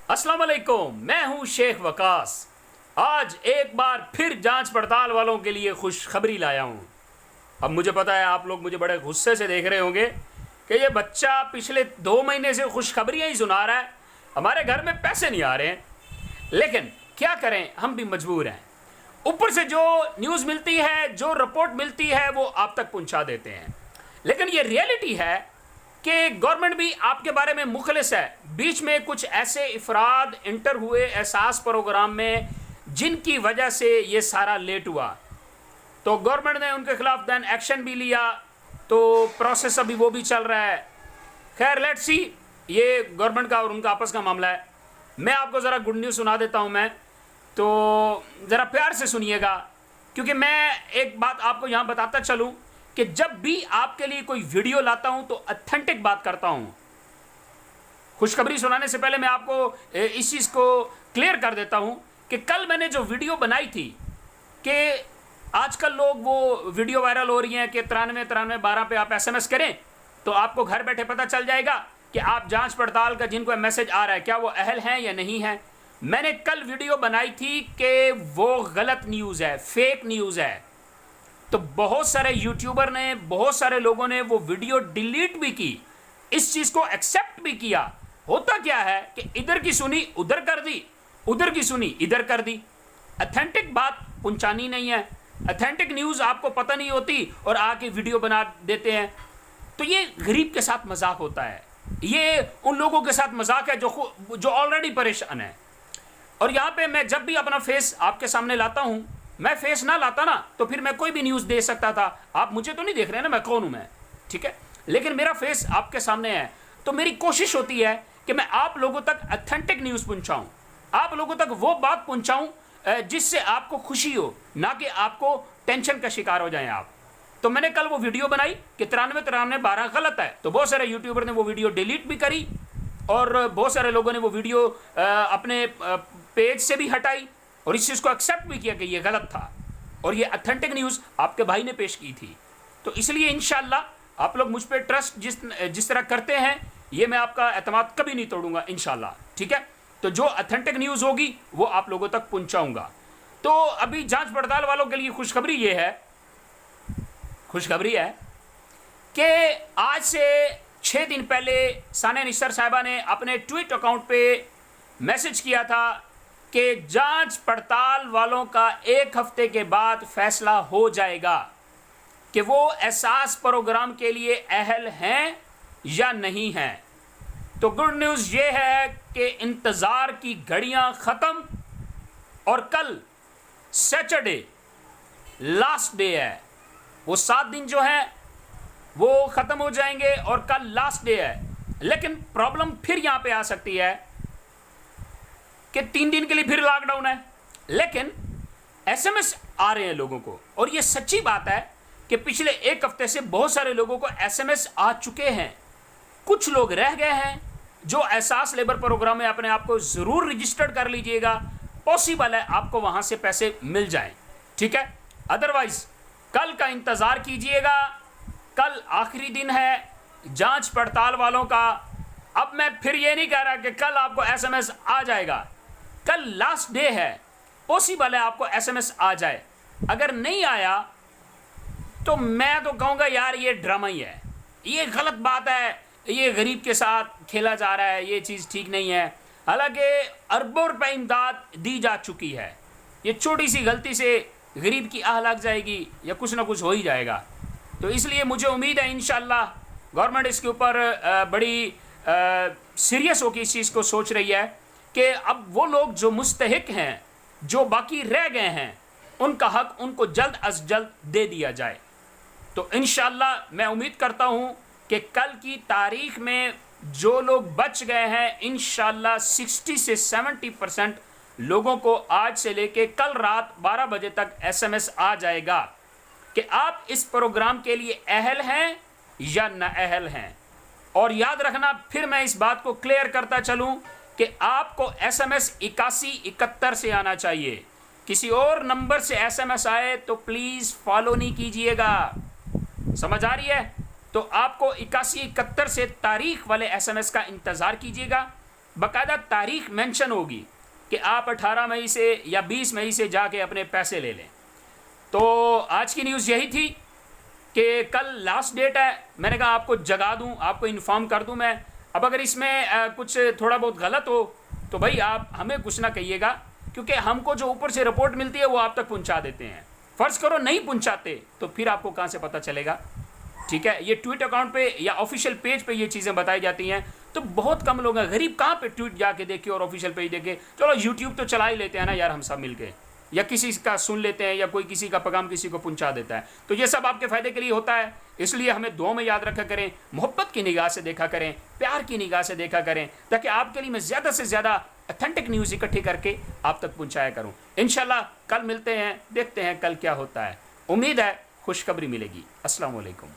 अस्सलाम वालेकुम, मैं हूं शेख वकास। आज एक बार फिर जांच पड़ताल वालों के लिए खुशखबरी लाया हूं। अब मुझे पता है आप लोग मुझे बड़े गुस्से से देख रहे होंगे कि ये बच्चा पिछले 2 महीने से खुशखबरियां ही सुना रहा है, हमारे घर में पैसे नहीं आ रहे हैं। लेकिन क्या करें, हम भी मजबूर हैं। ऊपर से जो न्यूज़ मिलती है, जो रिपोर्ट मिलती है, वो आप तक पहुंचा देते हैं। लेकिन ये रियलिटी है कि गवर्नमेंट भी आपके बारे में मुखलिस है। बीच में कुछ ऐसे अफराद इंटर हुए एहसास प्रोग्राम में जिनकी वजह से ये सारा लेट हुआ, तो गवर्नमेंट ने उनके खिलाफ दैन एक्शन भी लिया, तो प्रोसेस अभी वो भी चल रहा है। खैर लेट्स सी, ये गवर्नमेंट का और उनका आपस का मामला है। मैं आपको ज़रा गुड न्यूज़ सुना देता हूँ मैं, तो ज़रा प्यार से सुनिएगा, क्योंकि मैं एक बात आपको यहाँ बताता चलूँ कि जब भी आपके लिए कोई वीडियो लाता हूं तो ऑथेंटिक बात करता हूं। खुशखबरी सुनाने से पहले मैं आपको इस चीज़ को क्लियर कर देता हूं कि कल मैंने जो वीडियो बनाई थी कि आजकल लोग वो वीडियो वायरल हो रही हैं कि 93 पे आप SMS करें तो आपको घर बैठे पता चल जाएगा कि आप जांच पड़ताल का जिनको मैसेज आ रहा है क्या वो अहल हैं या नहीं हैं। मैंने कल वीडियो बनाई थी कि वो गलत न्यूज़ है, फेक न्यूज़ है। तो बहुत सारे यूट्यूबर ने, बहुत सारे लोगों ने वो वीडियो डिलीट भी की, इस चीज़ को एक्सेप्ट भी किया। होता क्या है कि इधर की सुनी उधर कर दी, उधर की सुनी इधर कर दी। ऑथेंटिक बात पहुंचानी नहीं है, ऑथेंटिक न्यूज़ आपको पता नहीं होती और आके वीडियो बना देते हैं। तो ये गरीब के साथ मजाक होता है, ये उन लोगों के साथ मजाक है जो ऑलरेडी परेशान है। और यहाँ पे मैं जब भी अपना फेस आपके सामने लाता हूँ, मैं फेस ना लाता ना तो फिर मैं कोई भी न्यूज़ दे सकता था। आप मुझे तो नहीं देख रहे ना, मैं कौन हूँ मैं, ठीक है, लेकिन मेरा फेस आपके सामने है। तो मेरी कोशिश होती है कि मैं आप लोगों तक ऑथेंटिक न्यूज़ पहुँचाऊँ, आप लोगों तक वो बात पहुँचाऊँ जिससे आपको खुशी हो, ना कि आपको टेंशन का शिकार हो जाएं आप। तो मैंने कल वो वीडियो बनाई कि 93 गलत है, तो बहुत सारे यूट्यूबर ने वो वीडियो डिलीट भी करी और बहुत सारे लोगों ने वो वीडियो अपने पेज से भी हटाई और इस चीज़ को एक्सेप्ट भी किया कि ये गलत था और ये ऑथेंटिक न्यूज़ आपके भाई ने पेश की थी। तो इसलिए इंशाल्लाह आप लोग मुझ पर ट्रस्ट जिस तरह करते हैं, ये मैं आपका एतमाद कभी नहीं तोड़ूंगा इंशाल्लाह, ठीक है। तो जो ऑथेंटिक न्यूज़ होगी वो आप लोगों तक पहुंचाऊंगा। तो अभी जांच पड़ताल वालों के लिए खुशखबरी ये है, खुशखबरी है कि आज से 6 दिन पहले सानिया निसार साहिबा ने अपने ट्वीट अकाउंट पे मैसेज किया था कि जांच पड़ताल वालों का 1 हफ्ते के बाद फैसला हो जाएगा कि वो एहसास प्रोग्राम के लिए अहल हैं या नहीं हैं। तो गुड न्यूज़ ये है कि इंतज़ार की घड़ियां ख़त्म और कल सैटरडे लास्ट डे है। वो 7 दिन जो हैं वो ख़त्म हो जाएंगे और कल लास्ट डे है। लेकिन प्रॉब्लम फिर यहाँ पे आ सकती है कि 3 दिन के लिए फिर लॉकडाउन है, लेकिन SMS आ रहे हैं लोगों को। और ये सच्ची बात है कि पिछले 1 हफ्ते से बहुत सारे लोगों को SMS आ चुके हैं। कुछ लोग रह गए हैं जो एहसास लेबर प्रोग्राम में अपने आप को ज़रूर रजिस्टर्ड कर लीजिएगा, पॉसिबल है आपको वहाँ से पैसे मिल जाएं, ठीक है। अदरवाइज़ कल का इंतज़ार कीजिएगा, कल आखिरी दिन है जांच पड़ताल वालों का। अब मैं फिर ये नहीं कह रहा कि कल आपको SMS आ जाएगा, कल लास्ट डे है, पॉसिबल है आपको SMS आ जाए। अगर नहीं आया तो मैं तो कहूँगा यार ये ड्रामा ही है, ये गलत बात है, ये गरीब के साथ खेला जा रहा है, ये चीज़ ठीक नहीं है। हालांकि अरबों रुपए इमदाद दी जा चुकी है, ये छोटी सी गलती से गरीब की आह लग जाएगी या कुछ ना कुछ हो ही जाएगा। तो इसलिए मुझे उम्मीद है इंशाल्लाह गवर्नमेंट इसके ऊपर बड़ी सीरियस होकर इस चीज़ को सोच रही है कि अब वो लोग जो मुस्तहिक हैं, जो बाकी रह गए हैं, उनका हक उनको जल्द अज जल्द दे दिया जाए। तो इंशाल्लाह मैं उम्मीद करता हूँ कि कल की तारीख में जो लोग बच गए हैं, इंशाल्लाह 60 से 70% लोगों को आज से लेके कल रात 12 बजे तक SMS आ जाएगा कि आप इस प्रोग्राम के लिए अहल हैं या नाअहल हैं। और याद रखना, फिर मैं इस बात को क्लियर करता चलूं कि आपको SMS 8171 से आना चाहिए। किसी और नंबर से SMS आए तो प्लीज़ फॉलो नहीं कीजिएगा, समझ आ रही है। तो आपको 8171 से तारीख वाले SMS का इंतज़ार कीजिएगा। باقاعدہ تاریخ مینشن ہوگی کہ آپ 18 مئی سے یا 20 مئی سے جا کے اپنے پیسے لے لیں. تو آج کی نیوز یہی تھی کہ کل لاسٹ ڈیٹ ہے. میں نے کہا آپ کو جگا دوں, آپ کو انفارم کر دوں میں. اب اگر اس میں کچھ تھوڑا بہت غلط ہو تو بھائی آپ ہمیں کچھ نہ کہیے گا, کیونکہ ہم کو جو اوپر سے رپورٹ ملتی ہے وہ آپ تک پہنچا دیتے ہیں. فرض کرو نہیں پہنچاتے تو پھر آپ کو کہاں سے پتہ چلے گا؟ ٹھیک ہے, یہ ٹویٹ اکاؤنٹ پہ یا آفیشیل پیج پہ یہ چیزیں بتائی جاتی ہیں تو بہت کم لوگ ہیں. غریب کہاں پہ ٹویٹ جا کے دیکھے اور آفیشیل پیج دیکھے؟ چلو یوٹیوب تو چلا ہی لیتے ہیں نا یار ہم سب مل کے, یا کسی کا سن لیتے ہیں, یا کوئی کسی کا پیغام کسی کو پہنچا دیتا ہے. تو یہ سب آپ کے فائدے کے لیے ہوتا ہے, اس لیے ہمیں دعاؤں میں یاد رکھا کریں, محبت کی نگاہ سے دیکھا کریں, پیار کی نگاہ سے دیکھا کریں, تاکہ آپ کے لیے میں زیادہ سے زیادہ اتھینٹک نیوز اکٹھی کر کے آپ تک پہنچایا کروں. انشاءاللہ کل ملتے ہیں, دیکھتے ہیں کل کیا ہوتا ہے. امید ہے خوشخبری ملے گی. السلام علیکم.